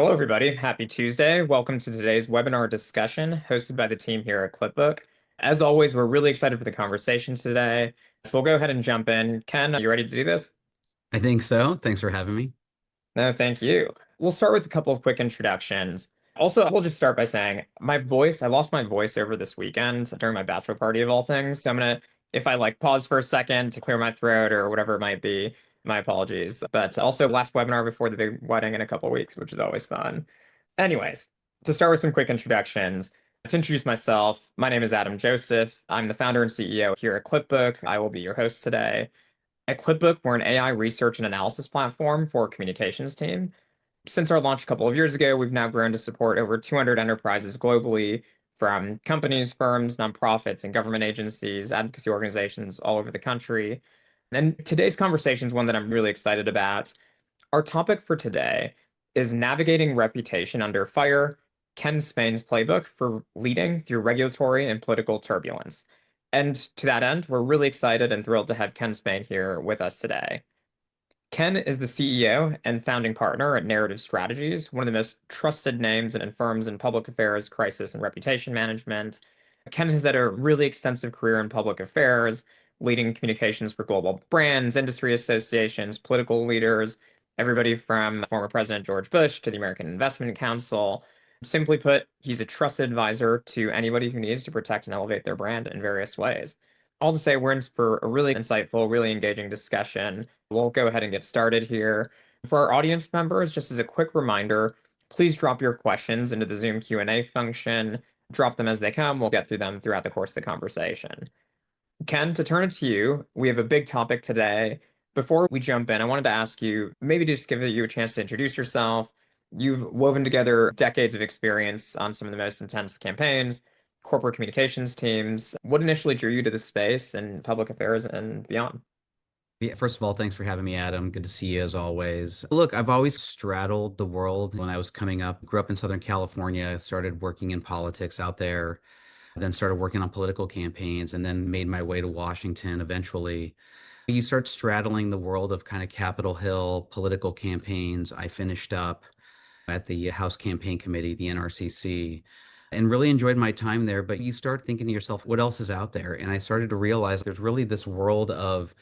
Hello, everybody. Happy Tuesday. Welcome to today's webinar discussion hosted by the team here at Clipbook. As always, we're really excited for the conversation today. So we'll go ahead and jump in. Ken, are you ready to do this? I think so. Thanks for having me. No, thank you. We'll start with a couple of quick introductions. Also, we'll just start by saying I lost my voice over this weekend during my bachelor party of all things. So if I pause for a second to clear my throat or whatever it might be, my apologies. But also last webinar before the big wedding in a couple of weeks, which is always fun. Anyways, to start with some quick introductions, to introduce myself, my name is Adam Joseph. I'm the founder and CEO here at Clipbook. I will be your host today. At Clipbook, we're an AI research and analysis platform for a communications team. Since our launch a couple of years ago, we've now grown to support over 200 enterprises globally, from companies, firms, nonprofits, and government agencies, advocacy organizations all over the country. And today's conversation is one that I'm really excited about. Our topic for today is navigating reputation under fire, Ken Spain's playbook for leading through regulatory and political turbulence. And to that end, we're really excited and thrilled to have Ken Spain here with us today. Ken is the CEO and founding partner at Narrative Strategies, one of the most trusted names in firms in public affairs, crisis, and reputation management. Ken has had a really extensive career in public affairs, leading communications for global brands, industry associations, political leaders, everybody from former President George Bush to the American Investment Council. Simply put, he's a trusted advisor to anybody who needs to protect and elevate their brand in various ways. All to say, we're in for a really insightful, really engaging discussion. We'll go ahead and get started here. For our audience members, just as a quick reminder, please drop your questions into the Zoom Q&A function. Drop them as they come. We'll get through them throughout the course of the conversation. Ken, to turn it to you, we have a big topic today. Before we jump in, I wanted to ask you, maybe just give you a chance to introduce yourself. You've woven together decades of experience on some of the most intense campaigns, corporate communications teams. What initially drew you to the space and public affairs and beyond? Yeah, first of all, thanks for having me, Adam. Good to see you as always. Look, I've always straddled the world when I was coming up. Grew up in Southern California, started working in politics out there, then started working on political campaigns, and then made my way to Washington eventually. You start straddling the world of kind of Capitol Hill political campaigns. I finished up at the House Campaign Committee, the NRCC, and really enjoyed my time there. But you start thinking to yourself, what else is out there? And I started to realize there's really this world of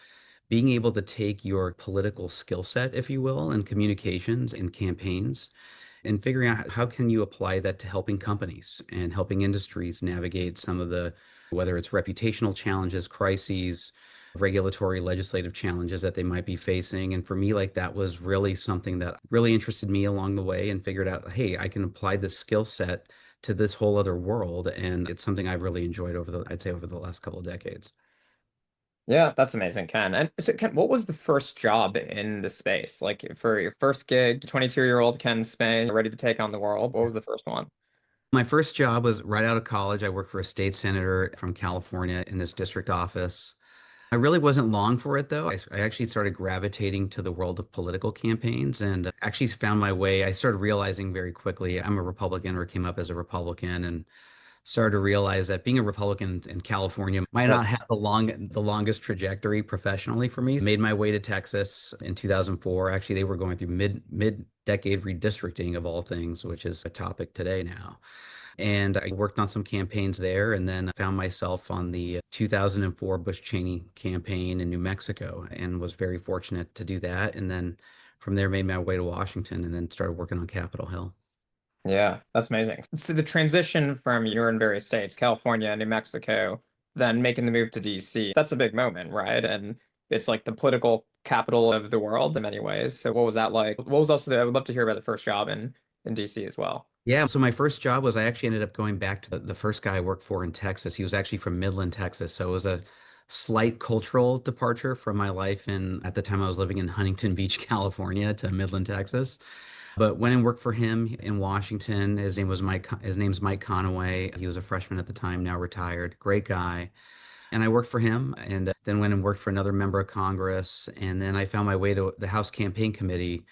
being able to take your political skill set, if you will, and communications and campaigns and figuring out how can you apply that to helping companies and helping industries navigate some of the, whether it's reputational challenges, crises, regulatory legislative challenges that they might be facing. And for me, that was really something that really interested me along the way and figured out, hey, I can apply this skill set to this whole other world. And it's something I've really enjoyed I'd say over the last couple of decades. Yeah, that's amazing, Ken. And so, Ken, what was the first job in the space? Like for your first gig, 22-year-old Ken Spain, ready to take on the world. What was the first one? My first job was right out of college. I worked for a state senator from California in his district office. I really wasn't long for it, though. I actually started gravitating to the world of political campaigns and actually found my way. I started realizing very quickly I'm a Republican or came up as a Republican and started to realize that being a Republican in California might not Yes. have the longest trajectory professionally for me. Made my way to Texas in 2004. Actually, they were going through mid decade redistricting of all things, which is a topic today now. And I worked on some campaigns there and then found myself on the 2004 Bush Cheney campaign in New Mexico and was very fortunate to do that. And then from there made my way to Washington and then started working on Capitol Hill. Yeah, that's amazing. So the transition from you're in various states, California, New Mexico, then making the move to DC, that's a big moment, right? And it's like the political capital of the world in many ways. So what was that like? What was also I would love to hear about the first job in DC as well. Yeah, so my first job was I actually ended up going back to the first guy I worked for in Texas. He was actually from Midland, Texas. So it was a slight cultural departure from my life. And at the time I was living in Huntington Beach, California to Midland, Texas. But went and worked for him in Washington. His name's Mike Conaway. He was a freshman at the time, now retired. Great guy. And I worked for him and then went and worked for another member of Congress. And then I found my way to the House Campaign Committee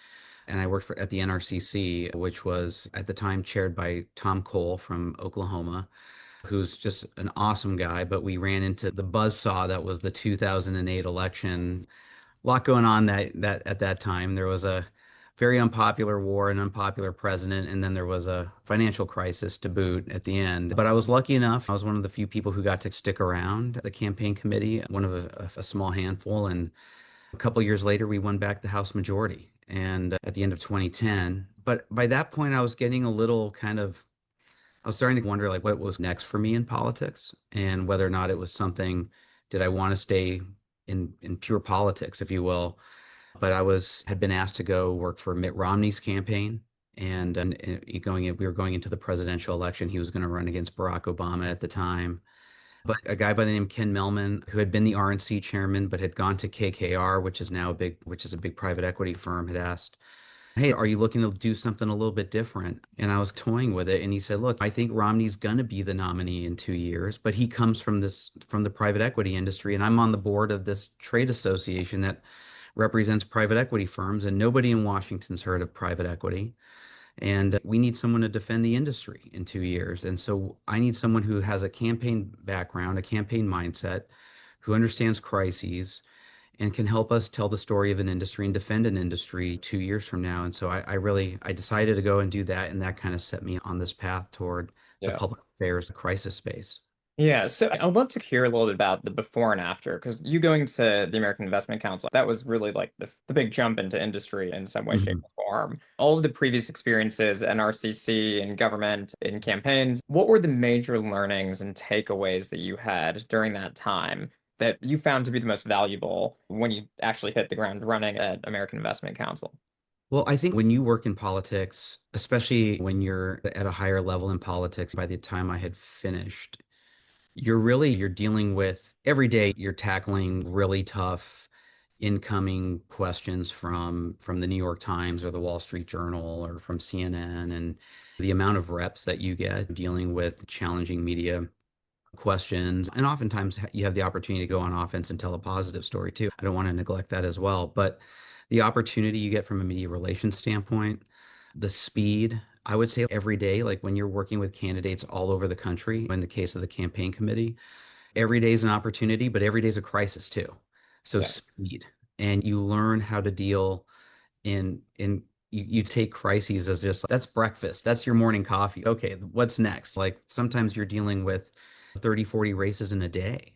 and I worked at the NRCC, which was at the time chaired by Tom Cole from Oklahoma, who's just an awesome guy. But we ran into the buzzsaw that was the 2008 election. A lot going on that at that time. There was a very unpopular war, an unpopular president, and then there was a financial crisis to boot at the end. But I was lucky enough. I was one of the few people who got to stick around the campaign committee, one of a small handful. And a couple years later, we won back the House majority. And at the end of 2010, but by that point, I was getting a little kind of, I was starting to wonder like what was next for me in politics and whether or not it was something, did I want to stay in pure politics, if you will? But had been asked to go work for Mitt Romney's campaign. We were going into the presidential election. He was going to run against Barack Obama at the time. But a guy by the name of Ken Mellman, who had been the RNC chairman, but had gone to KKR, which is a big private equity firm, had asked, "Hey, are you looking to do something a little bit different?" And I was toying with it. And he said, "Look, I think Romney's going to be the nominee in 2 years, but he comes from the private equity industry. And I'm on the board of this trade association that represents private equity firms. And nobody in Washington's heard of private equity. And we need someone to defend the industry in 2 years. And so I need someone who has a campaign background, a campaign mindset, who understands crises and can help us tell the story of an industry and defend an industry 2 years from now." And so I decided to go and do that. And that kind of set me on this path toward the Yeah. public affairs crisis space. Yeah, so I'd love to hear a little bit about the before and after, because you going to the American Investment Council, that was really like the big jump into industry in some way, shape, Mhm. or form. All of the previous experiences, NRCC, in government, in campaigns, what were the major learnings and takeaways that you had during that time that you found to be the most valuable when you actually hit the ground running at American Investment Council? Well, I think when you work in politics, especially when you're at a higher level in politics, by the time I had finished, you're dealing with every day you're tackling really tough incoming questions from the New York Times or the Wall Street Journal or from CNN, and the amount of reps that you get dealing with challenging media questions. And oftentimes you have the opportunity to go on offense and tell a positive story too. I don't want to neglect that as well. But the opportunity you get from a media relations standpoint, the speed, I would say every day, like when you're working with candidates all over the country, in the case of the campaign committee, every day is an opportunity, but every day is a crisis too. So Yeah. speed, and you learn how to deal you take crises as just that's breakfast, that's your morning coffee. Okay, what's next? Like sometimes you're dealing with 30, 40 races in a day.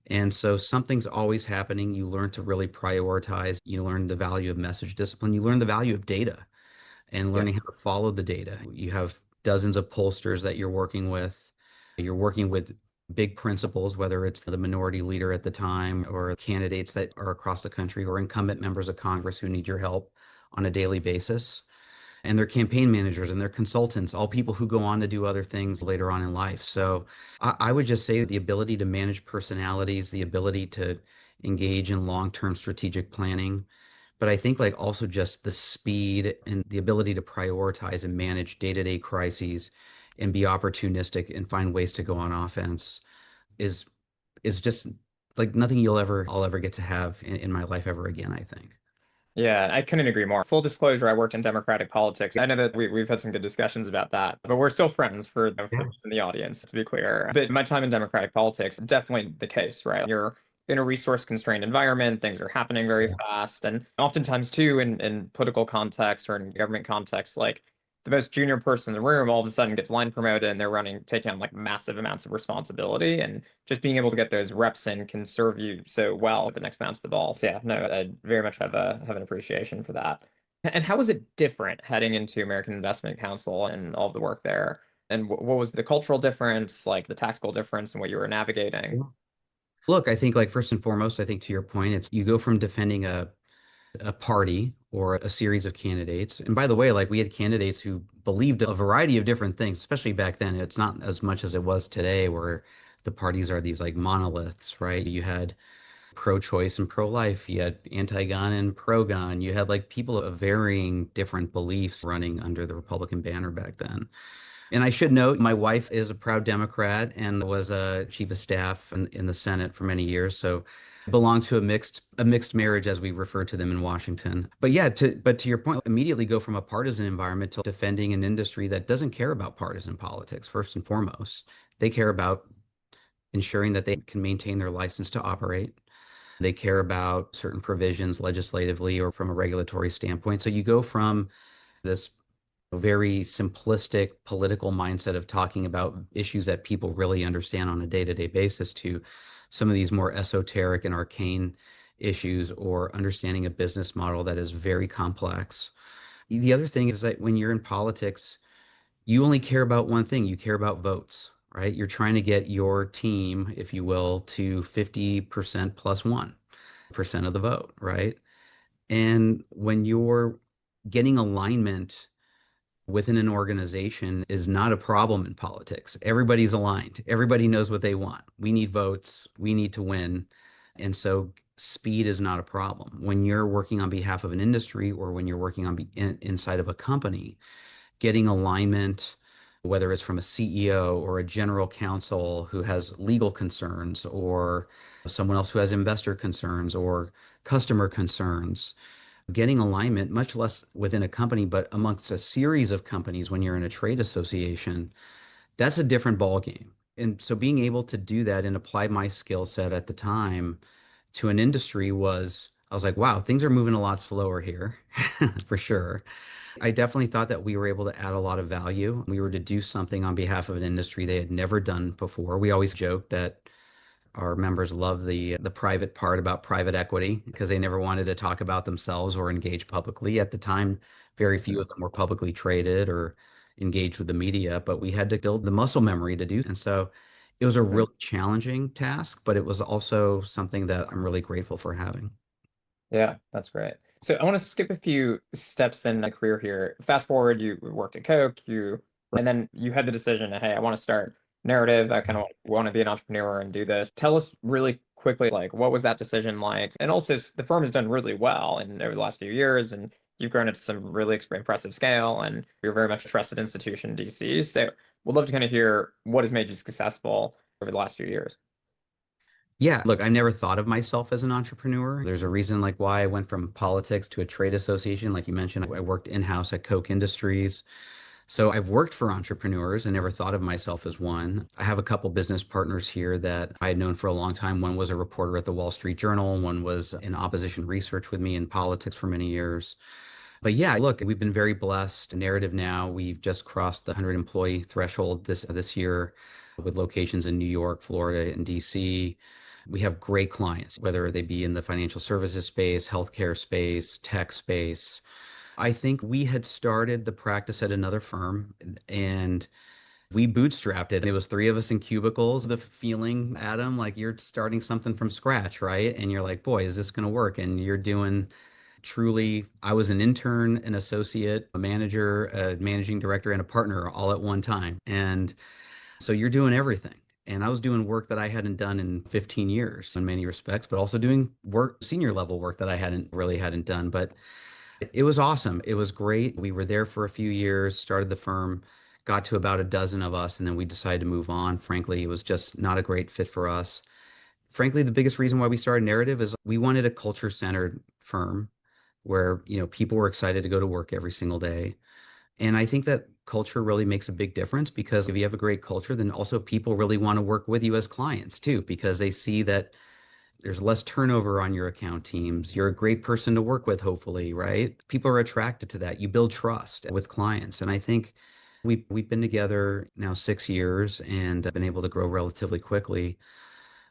And so something's always happening. You learn to really prioritize. You learn the value of message discipline. You learn the value of data and Yeah. learning how to follow the data. You have dozens of pollsters that you're working with. You're working with big principals, whether it's the minority leader at the time or candidates that are across the country or incumbent members of Congress who need your help on a daily basis. And their campaign managers and their consultants, all people who go on to do other things later on in life. So I would just say the ability to manage personalities, the ability to engage in long-term strategic planning, but I think like also just the speed and the ability to prioritize and manage day-to-day crises and be opportunistic and find ways to go on offense is just like nothing I'll ever get to have in my life ever again, I think. Yeah, I couldn't agree more. Full disclosure, I worked in Democratic politics. I know that we've had some good discussions about that, but we're still friends for Yeah. those in the audience, to be clear. But my time in Democratic politics, definitely the case, right? You're in a resource constrained environment, things are happening very fast. And oftentimes, too, in political context or in government context, like the most junior person in the room all of a sudden gets line promoted and they're taking on like massive amounts of responsibility. And just being able to get those reps in can serve you so well at the next bounce of the ball. So yeah, no, I very much have an appreciation for that. And how was it different heading into American Investment Council and all of the work there? And what was the cultural difference, like the tactical difference, and what you were navigating? Look, I think like first and foremost, I think to your point, it's you go from defending a party or a series of candidates. And by the way, like we had candidates who believed a variety of different things, especially back then. It's not as much as it was today, where the parties are these like monoliths, right? You had pro-choice and pro-life, you had anti-gun and pro-gun, you had like people of varying different beliefs running under the Republican banner back then. And I should note, my wife is a proud Democrat and was a chief of staff in the Senate for many years. So I belong to a mixed marriage, as we refer to them in Washington. But yeah, to your point, immediately go from a partisan environment to defending an industry that doesn't care about partisan politics, first and foremost. They care about ensuring that they can maintain their license to operate, They care about certain provisions legislatively or from a regulatory standpoint. So you go from this very simplistic political mindset of talking about issues that people really understand on a day-to-day basis to some of these more esoteric and arcane issues or understanding a business model that is very complex. The other thing is that when you're in politics, you only care about one thing. You care about votes, right? You're trying to get your team, if you will, to 50% plus 1% of the vote, right? And when you're getting alignment within an organization is not a problem in politics. Everybody's aligned. Everybody knows what they want. We need votes. We need to win. And so speed is not a problem. When you're working on behalf of an industry or when you're working inside of a company, getting alignment, whether it's from a CEO or a general counsel who has legal concerns or someone else who has investor concerns or customer concerns, getting alignment, much less within a company, but amongst a series of companies when you're in a trade association, that's a different ballgame. And so being able to do that and apply my skill set at the time to an industry I was like, wow, things are moving a lot slower here, for sure. I definitely thought that we were able to add a lot of value. We were to do something on behalf of an industry they had never done before. We always joke that our members love the private part about private equity because they never wanted to talk about themselves or engage publicly. At the time, very few of them were publicly traded or engaged with the media, but we had to build the muscle memory to do. And so it was a Mhm. really challenging task, but it was also something that I'm really grateful for having. Yeah, that's great. So I want to skip a few steps in my career here. Fast forward, you worked at Coke, and then you had the decision, hey, I want to start narrative. I kind of want to be an entrepreneur and do this. Tell us really quickly, like, what was that decision like? And also, the firm has done really well in over the last few years, and you've grown it to some really impressive scale, and you're very much a trusted institution in DC. So we'd love to kind of hear what has made you successful over the last few years. Yeah, look, I never thought of myself as an entrepreneur. There's a reason like why I went from politics to a trade association. Like you mentioned, I worked in-house at Koch Industries. So I've worked for entrepreneurs and never thought of myself as one. I have a couple business partners here that I had known for a long time. One was a reporter at the Wall Street Journal, one was in opposition research with me in politics for many years. But yeah, look, we've been very blessed. Narrative now, we've just crossed the 100 employee threshold this year with locations in New York, Florida, and DC. We have great clients, whether they be in the financial services space, healthcare space, tech space. I think we had started the practice at another firm and we bootstrapped it. It was three of us in cubicles. The feeling, Adam, like you're starting something from scratch, right? And you're like, boy, is this going to work? And you're doing truly, I was an intern, an associate, a manager, a managing director, and a partner all at one time. And so you're doing everything. And I was doing work that I hadn't done in 15 years in many respects, but also doing work, senior level work that I hadn't done. But it was awesome. It was great. We were there for a few years, started the firm, got to about a dozen of us, and then we decided to move on. Frankly, it was just not a great fit for us. Frankly, the biggest reason why we started Narrative is we wanted a culture-centered firm where, people were excited to go to work every single day. And I think that culture really makes a big difference because if you have a great culture, then also people really want to work with you as clients too, because they see that there's less turnover on your account teams. You're a great person to work with, hopefully, right? People are attracted to that. You build trust with clients. And I think we've been together now 6 years and been able to grow relatively quickly.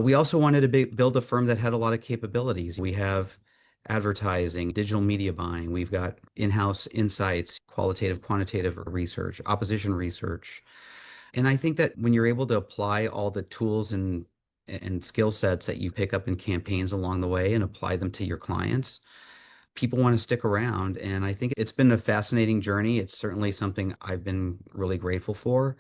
We also wanted to build a firm that had a lot of capabilities. We have advertising, digital media buying. We've got in-house insights, qualitative, quantitative research, opposition research. And I think that when you're able to apply all the tools and skill sets that you pick up in campaigns along the way and apply them to your clients, people want to stick around. And I think it's been a fascinating journey. It's certainly something I've been really grateful for.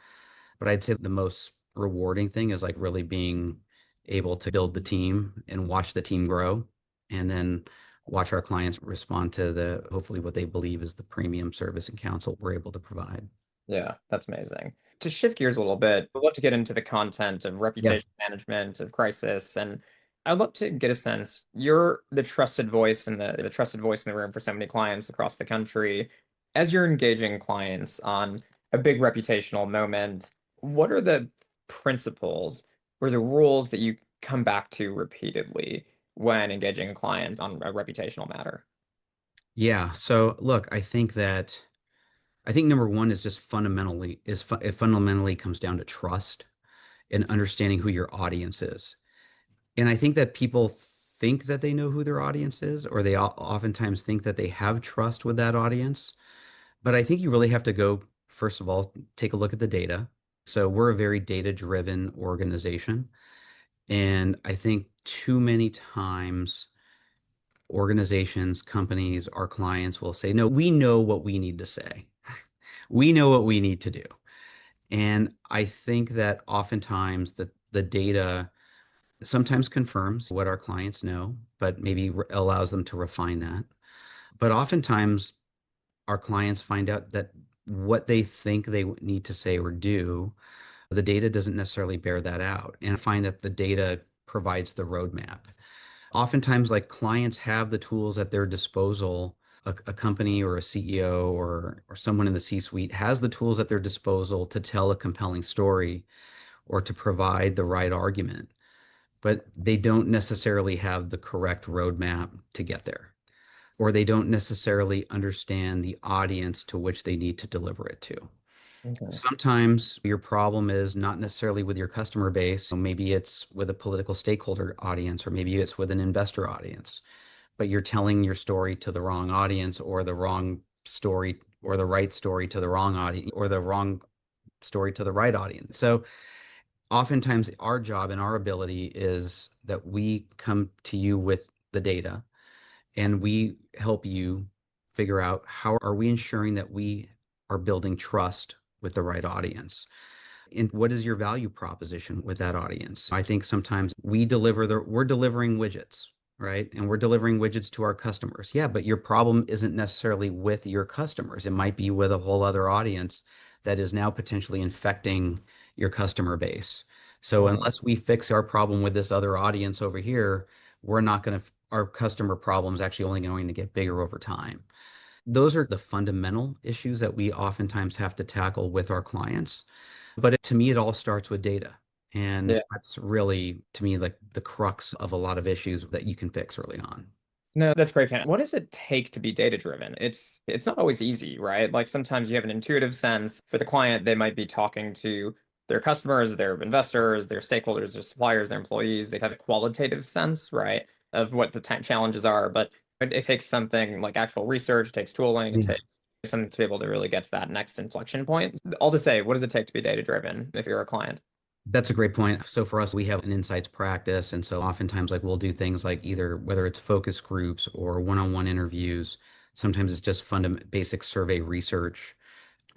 But I'd say the most rewarding thing is like really being able to build the team and watch the team grow and then watch our clients respond to hopefully what they believe is the premium service and counsel we're able to provide. Yeah, that's amazing. To shift gears a little bit, I'd love to get into the content of Yeah. reputation management, of crisis, and I'd love to get a sense. You're the trusted voice in the trusted voice in the room for so many clients across the country. As you're engaging clients on a big reputational moment, what are the principles or the rules that you come back to repeatedly? when engaging a client on a reputational matter? Yeah. So look, I think number one is just it fundamentally comes down to trust and understanding who your audience is. And I think that people think that they know who their audience is, or they oftentimes think that they have trust with that audience. But I think you really have to go, first of all, take a look at the data. So we're a very data-driven organization. And I think too many times organizations, companies, our clients will say, no, we know what we need to say. We know what we need to do. And I think that oftentimes the data sometimes confirms what our clients know, but maybe allows them to refine that. But oftentimes our clients find out that what they think they need to say or do, the data doesn't necessarily bear that out. And I find that the data provides the roadmap. Oftentimes, like clients have the tools at their disposal. A company or a CEO or someone in the C-suite has the tools at their disposal to tell a compelling story or to provide the right argument, but they don't necessarily have the correct roadmap to get there, or they don't necessarily understand the audience to which they need to deliver it to. Okay. Sometimes your problem is not necessarily with your customer base. So maybe it's with a political stakeholder audience, or maybe it's with an investor audience, but you're telling your story to the wrong audience, or the wrong story, or the right story to the wrong audience, or the wrong story to the right audience. So oftentimes our job and our ability is that we come to you with the data and we help you figure out how are we ensuring that we are building trust with the right audience, and what is your value proposition with that audience. I think sometimes we're delivering widgets, right? And we're delivering widgets to our customers. Yeah, but your problem isn't necessarily with your customers. It might be with a whole other audience that is now potentially infecting your customer base. So Totally. unless we fix our problem with this other audience over here, we're not going to, our customer problem is actually only going to get bigger over time. Those are the fundamental issues that we oftentimes have to tackle with our clients. But to me, it all starts with data. And Yeah. that's really, to me, like the crux of a lot of issues that you can fix early on. No, that's great, Ken. What does it take to be data driven? It's not always easy, right? Like sometimes you have an intuitive sense. For the client, they might be talking to their customers, their investors, their stakeholders, their suppliers, their employees. They have a qualitative sense, right, of what the challenges are. But it takes something like actual research, it takes tooling, it Yeah. takes something to be able to really get to that next inflection point. All to say, what does it take to be data driven if you're a client? That's a great point. So for us, we have an insights practice. And so oftentimes, like we'll do things like either whether it's focus groups or one-on-one interviews, sometimes it's just fundamental basic survey research.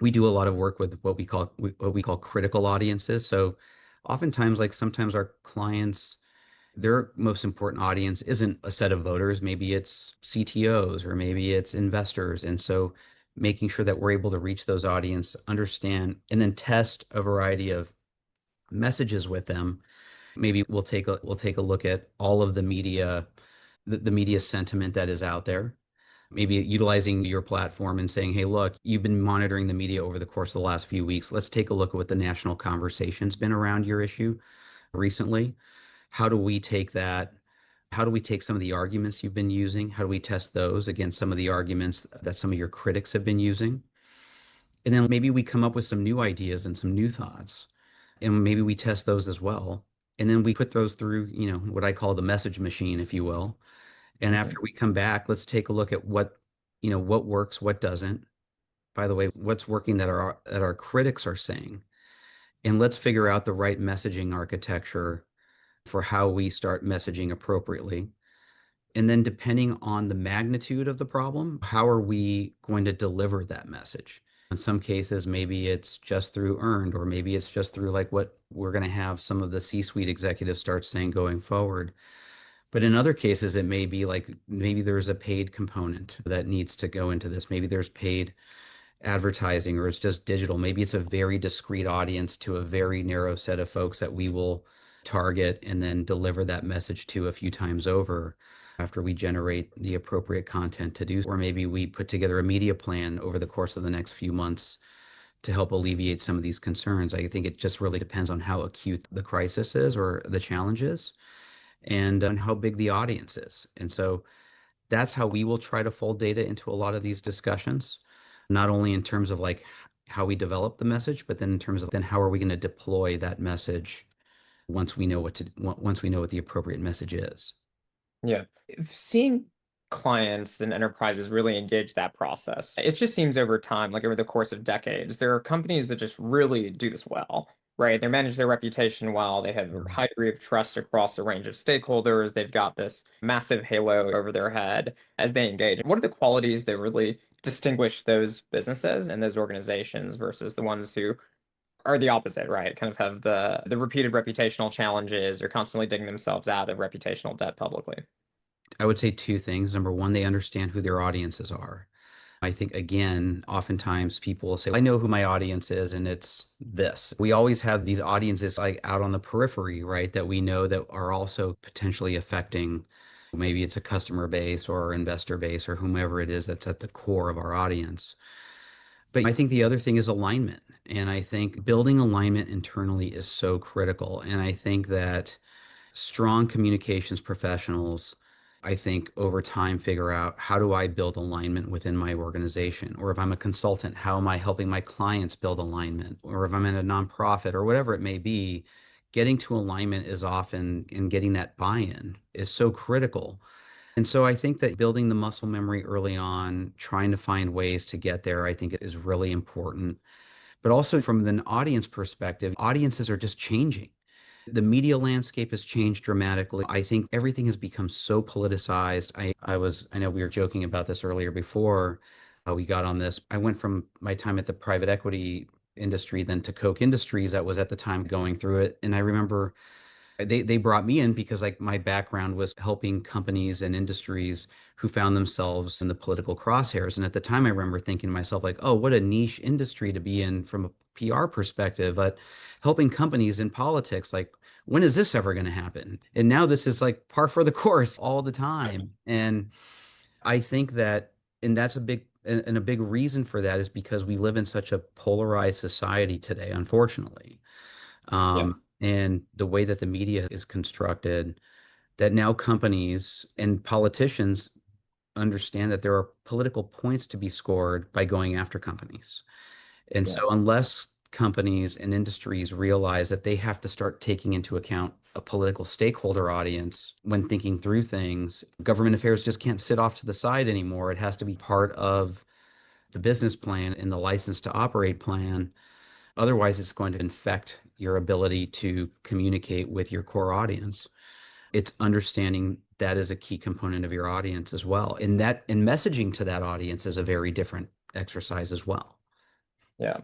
We do a lot of work with what we call critical audiences. So oftentimes, like sometimes our clients, their most important audience isn't a set of voters. Maybe it's CTOs or maybe it's investors. And so making sure that we're able to reach those audience, understand, and then test a variety of messages with them. Maybe we'll take a look at all of the media, the media sentiment that is out there. Maybe utilizing your platform and saying, hey, look, you've been monitoring the media over the course of the last few weeks. Let's take a look at what the national conversation's been around your issue recently. How do we take that? How do we take some of the arguments you've been using? How do we test those against some of the arguments that some of your critics have been using? And then maybe we come up with some new ideas and some new thoughts, and maybe we test those as well. And then we put those through, what I call the message machine, if you will. And Mhm. after we come back, let's take a look at what works, what doesn't. By the way, what's working that our critics are saying, and let's figure out the right messaging architecture for how we start messaging appropriately. And then depending on the magnitude of the problem, how are we going to deliver that message? In some cases, maybe it's just through earned, or maybe it's just through like what we're going to have some of the C-suite executives start saying going forward. But in other cases, it may be like maybe there's a paid component that needs to go into this. Maybe there's paid advertising, or it's just digital. Maybe it's a very discrete audience to a very narrow set of folks that we will target and then deliver that message to a few times over after we generate the appropriate content to do. Or maybe we put together a media plan over the course of the next few months to help alleviate some of these concerns. I think it just really depends on how acute the crisis is or the challenge is. and how big the audience is. And so that's how we will try to fold data into a lot of these discussions, not only in terms of like how we develop the message, but then in terms of then how are we going to deploy that message once we know what the appropriate message is. Yeah. If seeing clients and enterprises really engage that process, it just seems over time, like over the course of decades, there are companies that just really do this well, right? They manage their reputation well. They have a Mhm. high degree of trust across a range of stakeholders. They've got this massive halo over their head as they engage. What are the qualities that really distinguish those businesses and those organizations versus the ones who are the opposite, right? Kind of have the repeated reputational challenges or constantly digging themselves out of reputational debt publicly. I would say two things. Number one, they understand who their audiences are. I think, again, oftentimes people will say, I know who my audience is, and it's this. We always have these audiences like out on the periphery, right? That we know that are also potentially affecting, maybe it's a customer base or investor base or whomever it is that's at the core of our audience. But I think the other thing is alignment. And I think building alignment internally is so critical. And I think that strong communications professionals, I think over time figure out how do I build alignment within my organization? Or if I'm a consultant, how am I helping my clients build alignment? Or if I'm in a nonprofit or whatever it may be, getting to alignment is often and getting that buy-in is so critical. And so I think that building the muscle memory early on, trying to find ways to get there, I think is really important. But also from an audience perspective, audiences are just changing. The media landscape has changed dramatically. I think everything has become so politicized. I know we were joking about this earlier before we got on this. I went from my time at the private equity industry then to Koch Industries. That was at the time going through it. And I remember they brought me in because like my background was helping companies and industries who found themselves in the political crosshairs. And at the time, I remember thinking to myself, like, oh, what a niche industry to be in from a PR perspective, but helping companies in politics, like, when is this ever going to happen? And now this is like par for the course all the time. And I think that, and that's a big reason for that is because we live in such a polarized society today, unfortunately. Yeah. And the way that the media is constructed, that now companies and politicians understand that there are political points to be scored by going after companies. And Yeah. so, unless companies and industries realize that they have to start taking into account a political stakeholder audience when thinking through things, government affairs just can't sit off to the side anymore. It has to be part of the business plan and the license to operate plan. Otherwise, it's going to infect your ability to communicate with your core audience. It's understanding that is a key component of your audience as well. And messaging to that audience is a very different exercise as well. Yeah.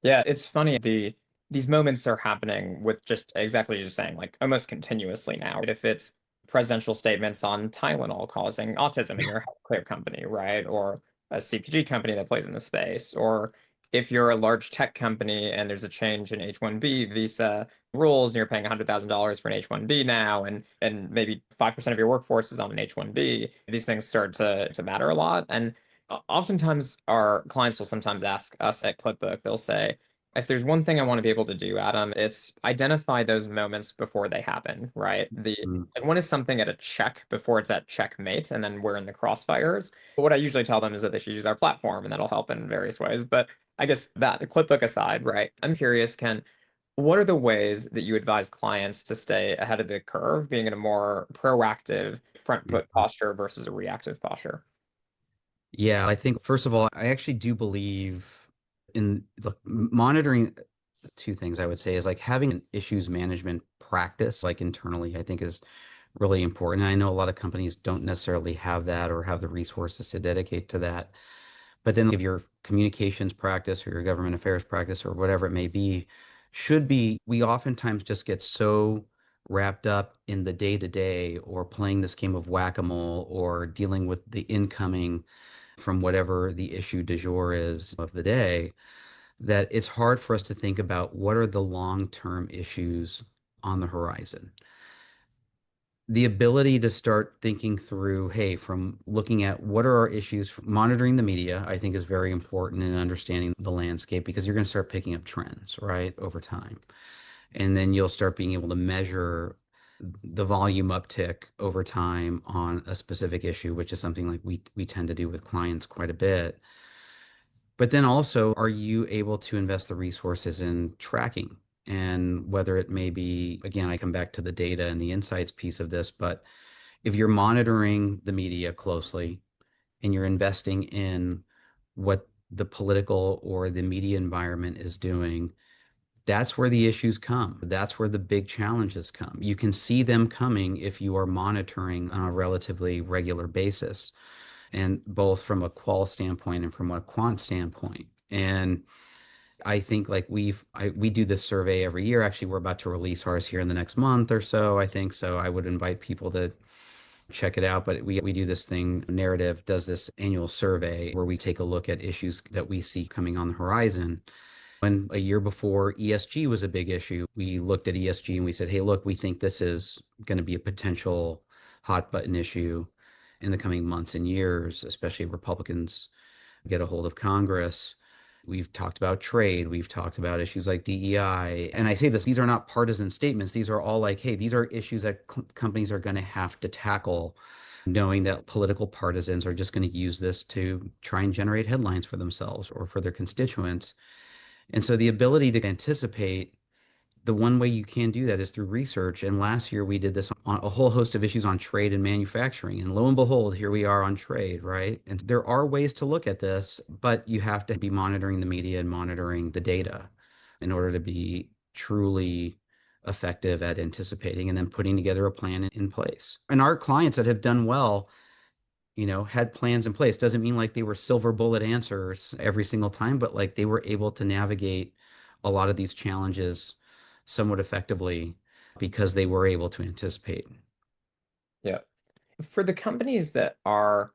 Yeah, it's funny. These moments are happening with just exactly as you're saying, like almost continuously now. If it's presidential statements on Tylenol causing autism in your healthcare company, right? Or a CPG company that plays in the space, or if you're a large tech company and there's a change in H-1B visa rules and you're paying $100,000 for an H-1B now, and maybe 5% of your workforce is on an H-1B, these things start to matter a lot. And oftentimes our clients will sometimes ask us at Clipbook, they'll say, if there's one thing I want to be able to do, Adam, it's identify those moments before they happen, right? Mm. Like one is something at a check before it's at checkmate, and then we're in the crossfires. But what I usually tell them is that they should use our platform, and that'll help in various ways. But I guess that Clipbook aside, right? I'm curious, Ken, what are the ways that you advise clients to stay ahead of the curve, being in a more proactive front foot posture versus a reactive posture? Yeah, I think first of all, I actually do believe in monitoring. Two things I would say is like having an issues management practice, like internally, I think is really important. And I know a lot of companies don't necessarily have that or have the resources to dedicate to that. But then if your communications practice or your government affairs practice or whatever it may be, should be, we oftentimes just get so wrapped up in the day to day or playing this game of whack-a-mole or dealing with the incoming from whatever the issue du jour is of the day, that it's hard for us to think about what are the long-term issues on the horizon. The ability to start thinking through, hey, from looking at what are our issues, monitoring the media, I think is very important in understanding the landscape because you're going to start picking up trends, right, over time. And then you'll start being able to measure the volume uptick over time on a specific issue, which is something like we tend to do with clients quite a bit. But then also, are you able to invest the resources in tracking? And whether it may be, again, I come back to the data and the insights piece of this, but if you're monitoring the media closely and you're investing in what the political or the media environment is doing, that's where the issues come. That's where the big challenges come. You can see them coming if you are monitoring on a relatively regular basis, and both from a qual standpoint and from a quant standpoint. And I think like we do this survey every year. Actually, we're about to release ours here in the next month or so, I think. So I would invite people to check it out. But we do this thing, Narrative does this annual survey where we take a look at issues that we see coming on the horizon. When a year before ESG was a big issue, we looked at ESG and we said, hey, look, we think this is going to be a potential hot button issue in the coming months and years, especially if Republicans get a hold of Congress. We've talked about trade. We've talked about issues like DEI. And I say this, these are not partisan statements. These are all like, hey, these are issues that companies are going to have to tackle, knowing that political partisans are just going to use this to try and generate headlines for themselves or for their constituents. And so the ability to anticipate, the one way you can do that is through research. And last year we did this on a whole host of issues on trade and manufacturing. And lo and behold, here we are on trade, right? And there are ways to look at this, but you have to be monitoring the media and monitoring the data in order to be truly effective at anticipating and then putting together a plan in place. And our clients that have done well, had plans in place. Doesn't mean like they were silver bullet answers every single time, but like they were able to navigate a lot of these challenges somewhat effectively because they were able to anticipate. Yeah. For the companies that are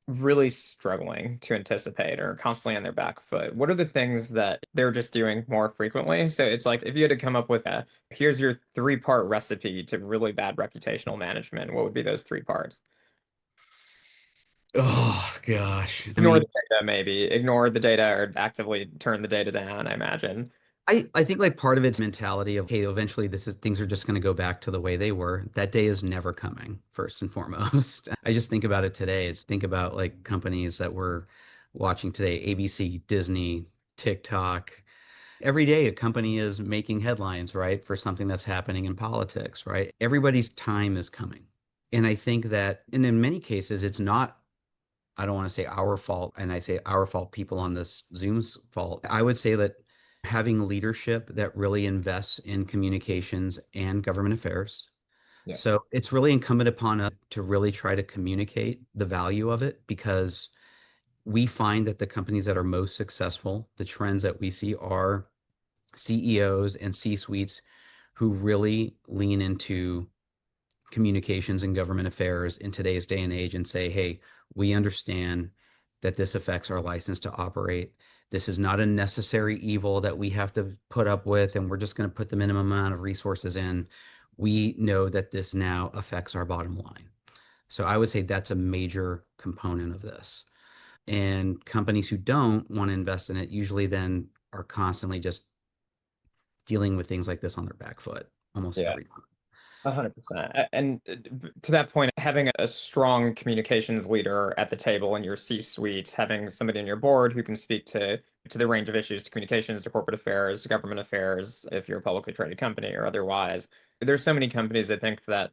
really struggling to anticipate or constantly on their back foot, what are the things that they're just doing more frequently? So it's like if you had to come up with here's your three-part recipe to really bad reputational management, what would be those three parts? Oh gosh. I Ignore mean, the data, maybe. Ignore the data or actively turn the data down, I imagine. I think like part of it's mentality of, hey, eventually things are just going to go back to the way they were. That day is never coming, first and foremost. I just think about it today. Think about like companies that we're watching today, ABC, Disney, TikTok. Every day a company is making headlines, right, for something that's happening in politics, right? Everybody's time is coming. And I think that, and in many cases, it's not, I don't want to say our fault, and I say our fault, people on this Zoom's fault. I would say that having leadership that really invests in communications and government affairs. Yeah. So it's really incumbent upon us to really try to communicate the value of it, because we find that the companies that are most successful, the trends that we see are CEOs and C-suites who really lean into communications and government affairs in today's day and age and say, hey, we understand that this affects our license to operate. This is not a necessary evil that we have to put up with, and we're just going to put the minimum amount of resources in. We know that this now affects our bottom line. So I would say that's a major component of this. And companies who don't want to invest in it usually then are constantly just dealing with things like this on their back foot almost Yeah. every time. 100%. And to that point, having a strong communications leader at the table in your C-suite, having somebody in your board who can speak to the range of issues, to communications, to corporate affairs, to government affairs, if you're a publicly traded company or otherwise. There's so many companies that think that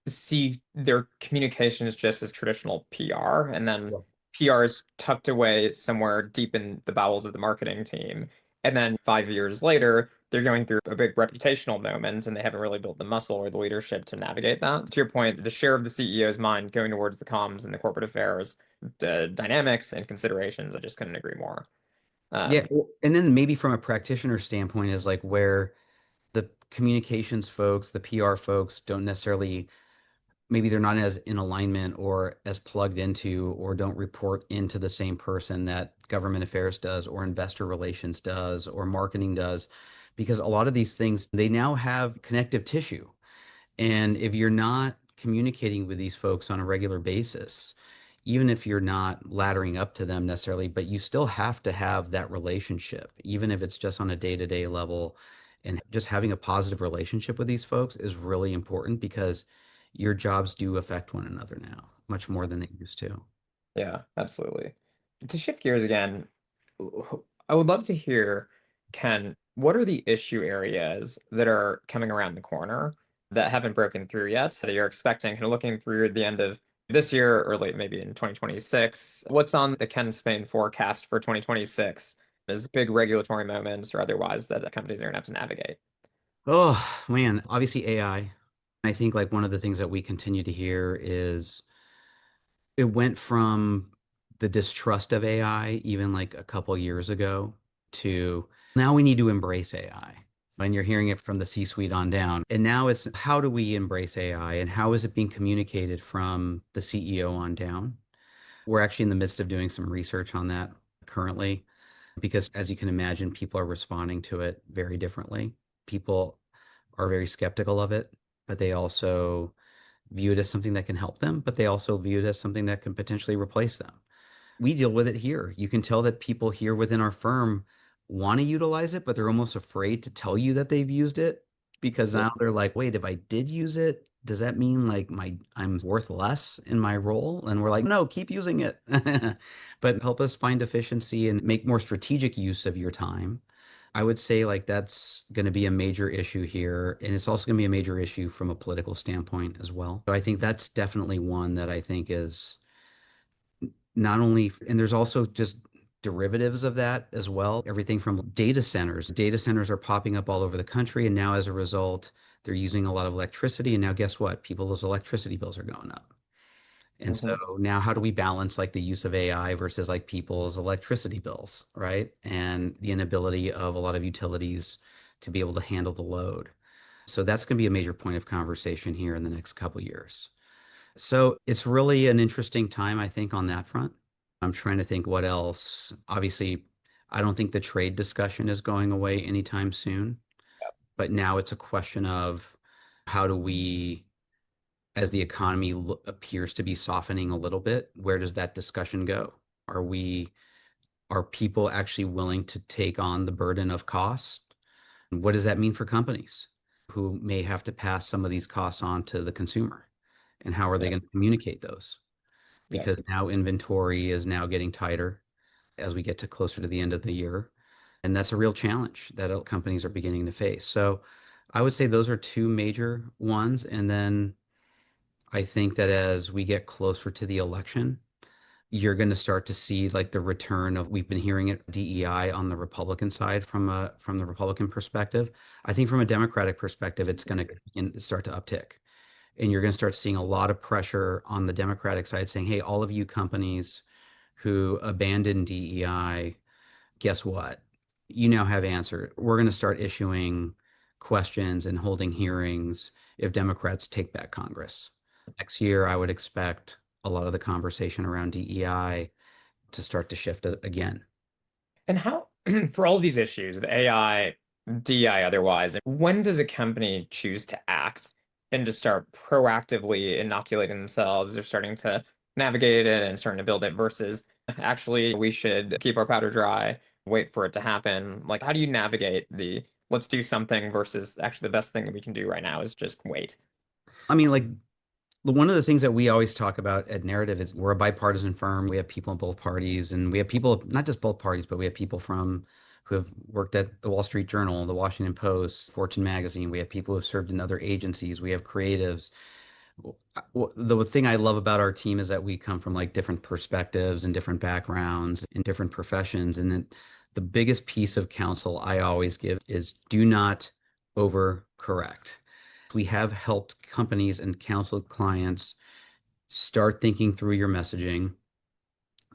see their communications just as traditional PR, and then Yeah. PR is tucked away somewhere deep in the bowels of the marketing team. And then 5 years later, they're going through a big reputational moment and they haven't really built the muscle or the leadership to navigate that. To your point, the share of the CEO's mind going towards the comms and the corporate affairs, the dynamics and considerations, I just couldn't agree more. Yeah. Um, And then maybe from a practitioner standpoint is like where the communications folks, the PR folks don't necessarily, maybe they're not as in alignment or as plugged into or don't report into the same person that government affairs does or investor relations does or marketing does. Because a lot of these things, they now have connective tissue. And if you're not communicating with these folks on a regular basis, even if you're not laddering up to them necessarily, but you still have to have that relationship, even if it's just on a day-to-day level. And just having a positive relationship with these folks is really important because your jobs do affect one another now, much more than they used to. Yeah, absolutely. To shift gears again, I would love to hear, Ken, what are the issue areas that are coming around the corner that haven't broken through yet that you're expecting, kind of looking through the end of this year or late maybe in 2026? What's on the Ken Spain forecast for 2026? Is big regulatory moments or otherwise that companies are going to have to navigate? Oh, man, obviously AI. I think like one of the things that we continue to hear is it went from the distrust of AI even like a couple years ago to now we need to embrace AI. And you're hearing it from the C-suite on down. And now it's how do we embrace AI and how is it being communicated from the CEO on down? We're actually in the midst of doing some research on that currently because as you can imagine, people are responding to it very differently. People are very skeptical of it, but they also view it as something that can help them, but they also view it as something that can potentially replace them. We deal with it here. You can tell that people here within our firm want to utilize it, but they're almost afraid to tell you that they've used it because Yeah. now they're like, wait, if I did use it, does that mean like I'm worth less in my role? And we're like, no, keep using it. But help us find efficiency and make more strategic use of your time. I would say like that's going to be a major issue here. And it's also going to be a major issue from a political standpoint as well. So I think that's definitely one that I think is not only, and there's also just derivatives of that as well. Everything from data centers. Data centers are popping up all over the country. And now as a result, they're using a lot of electricity. And now guess what? People's electricity bills are going up. And so Mhm. now how do we balance like the use of AI versus like people's electricity bills, right? And the inability of a lot of utilities to be able to handle the load. So that's going to be a major point of conversation here in the next couple of years. So it's really an interesting time, I think, on that front. I'm trying to think what else. Obviously, I don't think the trade discussion is going away anytime soon, but now it's a question of how do we, as the economy appears to be softening a little bit, where does that discussion go? Are we, are people actually willing to take on the burden of cost? What does that mean for companies who may have to pass some of these costs on to the consumer? And how are they Yeah. going to communicate those? Yeah. Because now inventory is now getting tighter as we get to closer to the end of the year. And that's a real challenge that companies are beginning to face. So I would say those are two major ones. And then I think that as we get closer to the election, you're going to start to see like the return of we've been hearing it DEI on the Republican side from the Republican perspective. I think from a Democratic perspective, it's going to start to uptick. And you're going to start seeing a lot of pressure on the Democratic side saying, hey, all of you companies who abandon DEI, guess what? You now have answered. We're going to start issuing questions and holding hearings if Democrats take back Congress. Next year, I would expect a lot of the conversation around DEI to start to shift again. And how, for all of these issues, the AI, DI otherwise, when does a company choose to act and just start proactively inoculating themselves or starting to navigate it and starting to build it versus actually we should keep our powder dry, wait for it to happen? Like, how do you navigate the let's do something versus actually the best thing that we can do right now is just wait? I mean, like one of the things that we always talk about at Narrative is we're a bipartisan firm. We have people in both parties, and we have people, not just both parties, but we have people from who have worked at the Wall Street Journal, the Washington Post, Fortune Magazine. We have people who have served in other agencies. We have creatives. The thing I love about our team is that we come from like different perspectives and different backgrounds in different professions. And then the biggest piece of counsel I always give is do not overcorrect. We have helped companies and counseled clients start thinking through your messaging.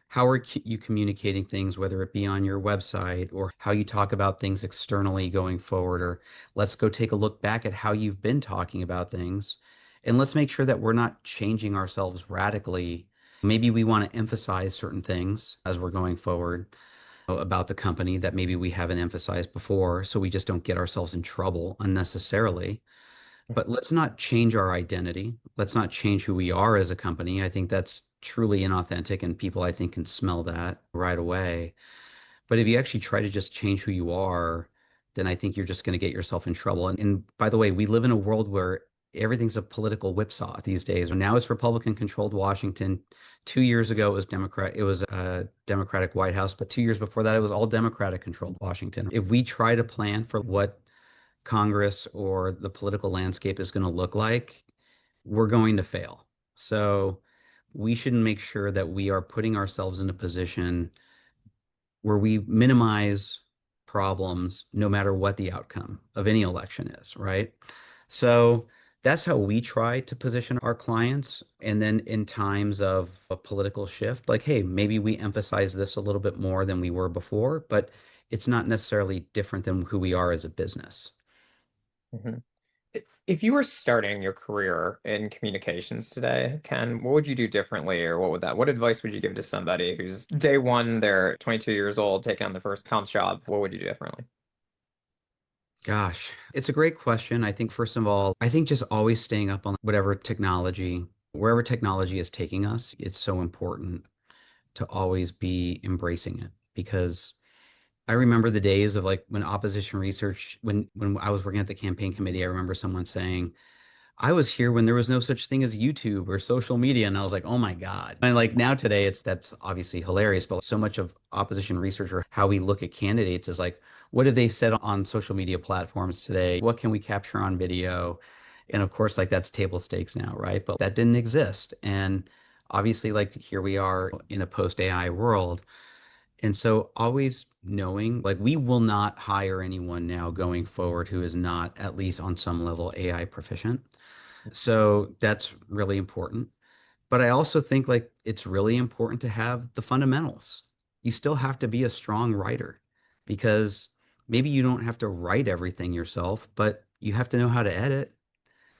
How are you communicating things, whether it be on your website or how you talk about things externally going forward? Or let's go take a look back at how you've been talking about things. And let's make sure that we're not changing ourselves radically. Maybe we want to emphasize certain things as we're going forward about the company that maybe we haven't emphasized before. So we just don't get ourselves in trouble unnecessarily. But let's not change our identity. Let's not change who we are as a company. I think that's truly inauthentic, and people, I think, can smell that right away. But if you actually try to just change who you are, then I think you're just going to get yourself in trouble. And by the way, we live in a world where everything's a political whipsaw these days. Now it's Republican controlled Washington. 2 years ago, it was Democrat. It was a Democratic White House, but 2 years before that, it was all Democratic controlled Washington. If we try to plan for what Congress or the political landscape is going to look like, we're going to fail. So we should make sure that we are putting ourselves in a position where we minimize problems no matter what the outcome of any election is, right? So that's how we try to position our clients. And then in times of a political shift, like, hey, maybe we emphasize this a little bit more than we were before, but it's not necessarily different than who we are as a business. Mhm. If you were starting your career in communications today, Ken, what would you do differently, or what advice would you give to somebody who's day one, they're 22 years old, taking on the first comms job? What would you do differently? Gosh, it's a great question. I think, first of all, I think just always staying up on whatever technology, wherever technology is taking us, it's so important to always be embracing it because I remember the days of like when opposition research, when I was working at the campaign committee, I remember someone saying, I was here when there was no such thing as YouTube or social media. And I was like, oh my God. And like now today, that's obviously hilarious, but so much of opposition research or how we look at candidates is like, what have they said on social media platforms today? What can we capture on video? And of course, like that's table stakes now, right? But that didn't exist. And obviously, like here we are in a post AI world. And so always knowing like we will not hire anyone now going forward who is not at least on some level AI proficient. So that's really important. But I also think like it's really important to have the fundamentals. You still have to be a strong writer because maybe you don't have to write everything yourself, but you have to know how to edit.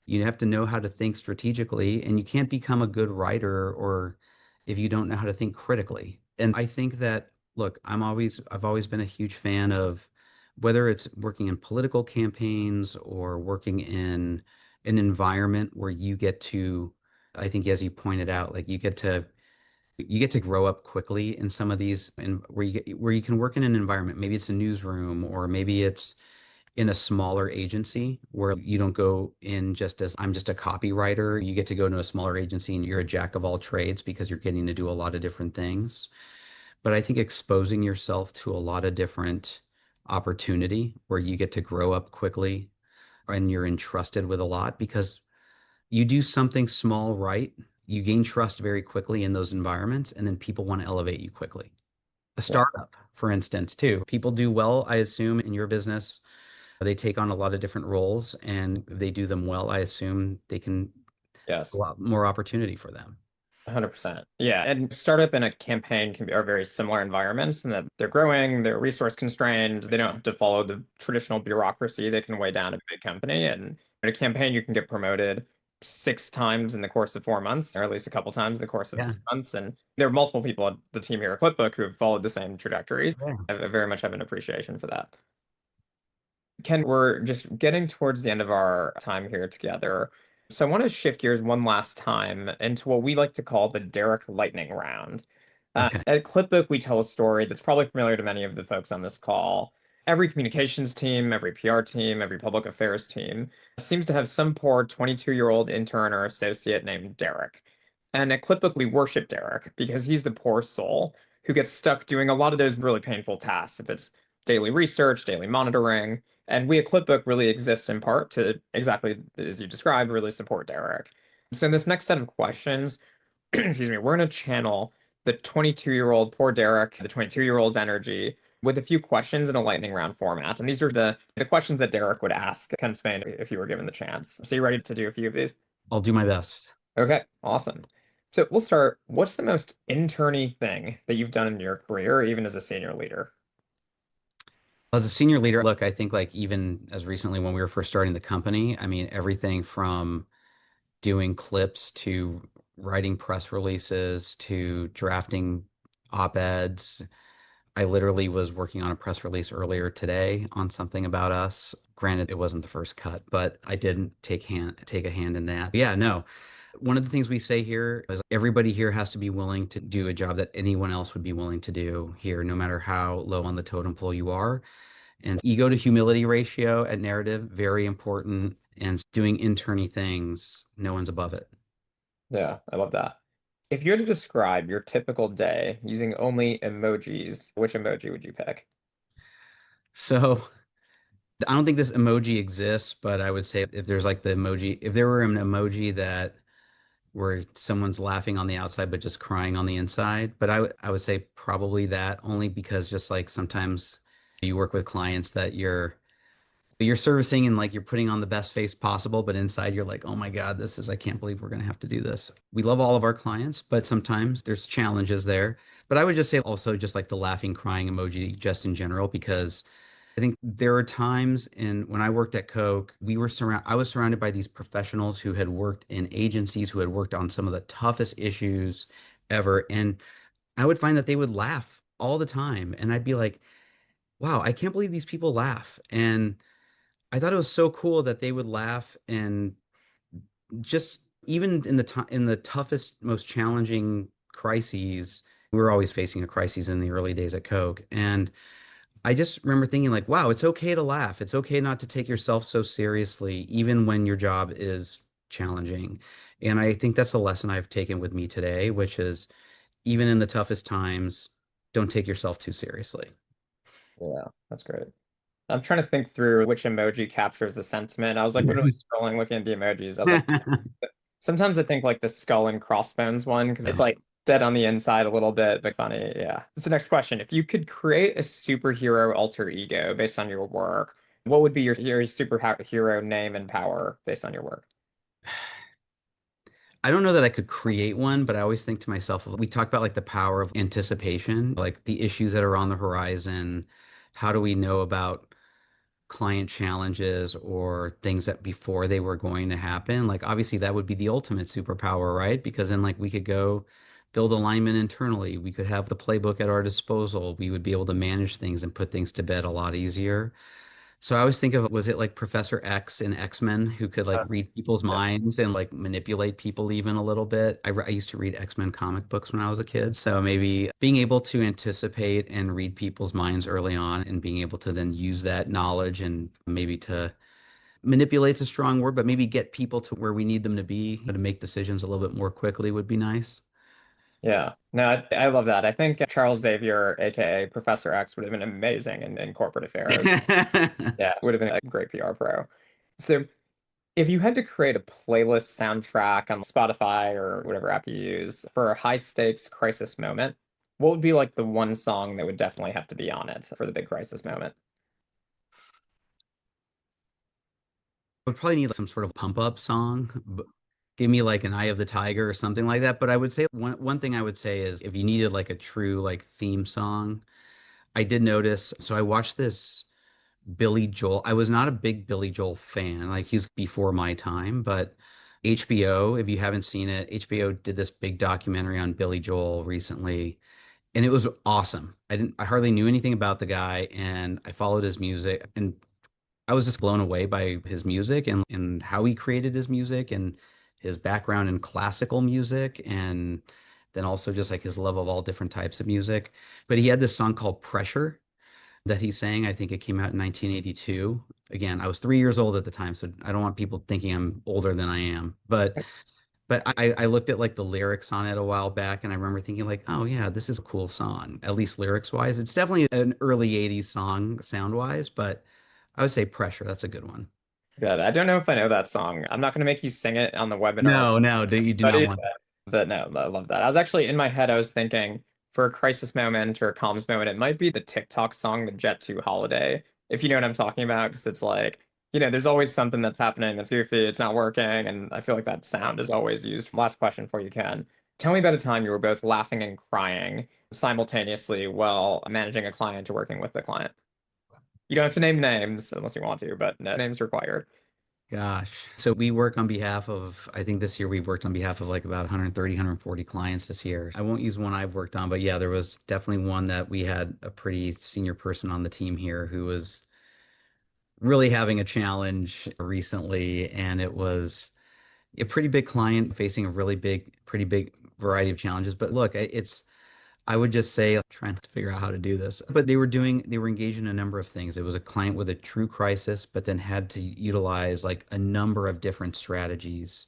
You have to know how to think strategically, and you can't become a good writer or if you don't know how to think critically. And I think that, look, I've always been a huge fan of whether it's working in political campaigns or working in an environment where you get to, I think as you pointed out, like you get to grow up quickly in some of these and where you can work in an environment. Maybe it's a newsroom or maybe it's in a smaller agency where you don't go in just as I'm just a copywriter. You get to go to a smaller agency and you're a jack of all trades because you're getting to do a lot of different things. But I think exposing yourself to a lot of different opportunity where you get to grow up quickly and you're entrusted with a lot because you do something small right, you gain trust very quickly in those environments, and then people want to elevate you quickly. A Yeah. startup, for instance, too. People do well, I assume, in your business. They take on a lot of different roles, and if they do them well, I assume they can a Yes. lot more opportunity for them. 100%. Yeah. And startup and a campaign are very similar environments in that they're growing, they're resource constrained, they don't have to follow the traditional bureaucracy. They can weigh down a big company. And in a campaign, you can get promoted 6 times in the course of 4 months, or at least a couple times in the course of Yeah. months. And there are multiple people at the team here at Clipbook who have followed the same trajectories. Yeah. I very much have an appreciation for that. Ken, we're just getting towards the end of our time here together. So I want to shift gears one last time into what we like to call the Derek Lightning Round. Okay. At Clipbook, we tell a story that's probably familiar to many of the folks on this call. Every communications team, every PR team, every public affairs team seems to have some poor 22-year-old intern or associate named Derek. And at Clipbook, we worship Derek because he's the poor soul who gets stuck doing a lot of those really painful tasks. If it's daily research, daily monitoring, and we at Clipbook really exist in part to exactly as you described, really support Derek. So in this next set of questions, excuse me, we're going to channel the 22-year-old poor Derek, the 22-year-old's energy with a few questions in a lightning round format. And these are the questions that Derek would ask Ken Spain if you were given the chance. So you ready to do a few of these? I'll do my best. Okay, awesome. So we'll start. What's the most interny thing that you've done in your career, even as a senior leader? As a senior leader, look, I think like even as recently when we were first starting the company, I mean, everything from doing clips to writing press releases to drafting op-eds. I literally was working on a press release earlier today on something about us. Granted, it wasn't the first cut, but I didn't take a hand in that. Yeah, no. One of the things we say here is everybody here has to be willing to do a job that anyone else would be willing to do here, no matter how low on the totem pole you are. And ego to humility ratio at narrative, very important. And doing interny things, no one's above it. Yeah, I love that. If you had to describe your typical day using only emojis, which emoji would you pick? So I don't think this emoji exists, but I would say if there's like the emoji, if there were an emoji that where someone's laughing on the outside but just crying on the inside, but I would say probably that only because just like sometimes you work with clients that you're servicing and like you're putting on the best face possible, but inside you're like, oh my God, I can't believe we're going to have to do this. We love all of our clients, but sometimes there's challenges there. But I would just say also just like the laughing, crying emoji, just in general, because I think there are times in when I worked at Coke, I was surrounded by these professionals who had worked in agencies, who had worked on some of the toughest issues ever. And I would find that they would laugh all the time. And I'd be like, wow, I can't believe these people laugh. And I thought it was so cool that they would laugh and just even in the toughest, most challenging crises, we were always facing a crisis in the early days at Coke. And I just remember thinking like, wow, it's okay to laugh. It's okay not to take yourself so seriously, even when your job is challenging. And I think that's a lesson I've taken with me today, which is even in the toughest times, don't take yourself too seriously. Yeah, that's great. I'm trying to think through which emoji captures the sentiment. I was like literally scrolling, looking at the emojis. I was like, sometimes I think like the skull and crossbones one because it's Yeah. like dead on the inside a little bit, but funny. Yeah. So next question. If you could create a superhero alter ego based on your work, what would be your superhero name and power based on your work? I don't know that I could create one, but I always think to myself, we talk about like the power of anticipation, like the issues that are on the horizon. How do we know about client challenges or things that before they were going to happen? Like obviously that would be the ultimate superpower, right? Because then like we could go build alignment internally. We could have the playbook at our disposal. We would be able to manage things and put things to bed a lot easier. So I always think of, was it like Professor X in X-Men who could like Uh, read people's yeah. minds and like manipulate people even a little bit? I used to read X-Men comic books when I was a kid. So maybe being able to anticipate and read people's minds early on and being able to then use that knowledge and maybe to manipulate's a strong word, but maybe get people to where we need them to be to make decisions a little bit more quickly would be nice. Yeah. No, I love that. I think Charles Xavier, aka Professor X, would have been amazing in corporate affairs. Yeah, would have been a great PR pro. So if you had to create a playlist soundtrack on Spotify or whatever app you use for a high stakes crisis moment, what would be like the one song that would definitely have to be on it for the big crisis moment? Would probably need like some sort of pump up song. Give me like an Eye of the Tiger or something like that. But I would say one thing I would say is if you needed like a true like theme song, I did notice. So I watched this Billy Joel. I was not a big Billy Joel fan. Like he's before my time, but HBO, if you haven't seen it, HBO did this big documentary on Billy Joel recently, and it was awesome. I hardly knew anything about the guy, and I followed his music, and I was just blown away by his music and how he created his music and his background in classical music and then also just like his love of all different types of music. But he had this song called Pressure that he sang. I think it came out in 1982. Again, I was 3 years old at the time, so I don't want people thinking I'm older than I am. But I looked at like the lyrics on it a while back and I remember thinking like, oh yeah, this is a cool song, at least lyrics wise. It's definitely an early 80s song sound wise, but I would say Pressure. That's a good one. Good. I don't know if I know that song. I'm not going to make you sing it on the webinar, No, no, you do not buddy. want. But no, I love that. I was actually in my head, I was thinking for a crisis moment or a comms moment, it might be the TikTok song, the Jet 2 Holiday, if you know what I'm talking about, because it's like, there's always something that's happening that's goofy, it's not working, and I feel like that sound is always used. Last question for you, Ken. Tell me about a time you were both laughing and crying simultaneously while managing a client or working with the client. You don't have to name names unless you want to, but no names required. Gosh. So we work on behalf of, I think this year we've worked on behalf of like about 130, 140 clients this year. I won't use one I've worked on, but yeah, there was definitely one that we had a pretty senior person on the team here who was really having a challenge recently. And it was a pretty big client facing a really big, pretty big variety of challenges. But look, it's I would just say trying to figure out how to do this. But they were engaged in a number of things. It was a client with a true crisis, but then had to utilize like a number of different strategies.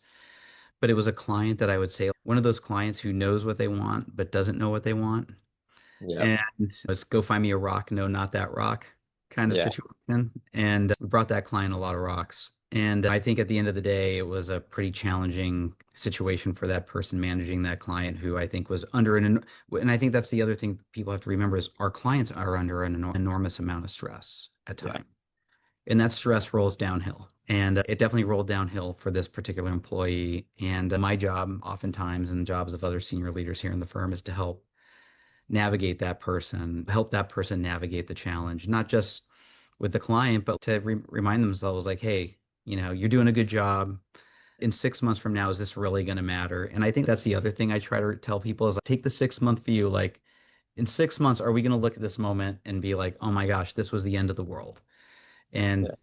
But it was a client that I would say one of those clients who knows what they want, but doesn't know what they want. Yep. And let's go find me a rock. No, not that rock kind of Yeah. situation. And we brought that client a lot of rocks. And I think at the end of the day, it was a pretty challenging situation for that person managing that client who I think was under and I think that's the other thing people have to remember is our clients are under an enormous amount of stress at Yeah. times. And that stress rolls downhill. And it definitely rolled downhill for this particular employee. And my job, oftentimes, and the jobs of other senior leaders here in the firm, is to help that person navigate the challenge, not just with the client, but to remind themselves, like, hey, you're doing a good job. In 6 months from now, is this really going to matter? And I think that's the other thing I try to tell people is like, take the 6 month view. Like, in 6 months, are we going to look at this moment and be like, oh my gosh, this was the end of the world? And Yeah.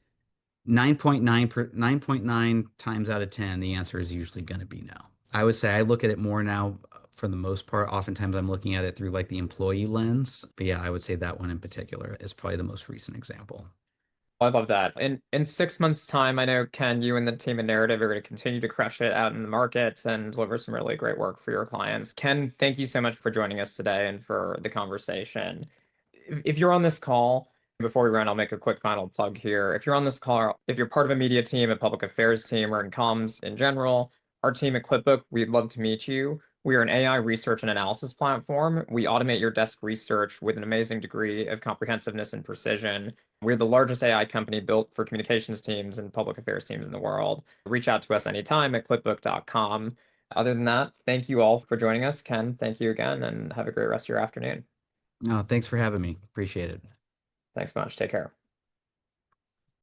9.9 times out of 10, the answer is usually going to be no. I would say I look at it more now for the most part. Oftentimes I'm looking at it through like the employee lens. But yeah, I would say that one in particular is probably the most recent example. I love that. In 6 months' time, I know Ken, you and the team at Narrative are going to continue to crush it out in the market and deliver some really great work for your clients. Ken, thank you so much for joining us today and for the conversation. If you're on this call, before we run, I'll make a quick final plug here. If you're on this call, if you're part of a media team, a public affairs team, or in comms in general, our team at Clipbook, we'd love to meet you. We are an AI research and analysis platform. We automate your desk research with an amazing degree of comprehensiveness and precision. We're the largest AI company built for communications teams and public affairs teams in the world. Reach out to us anytime at clipbook.com. Other than that, thank you all for joining us. Ken, thank you again, and have a great rest of your afternoon. Oh, thanks for having me. Appreciate it. Thanks much. Take care.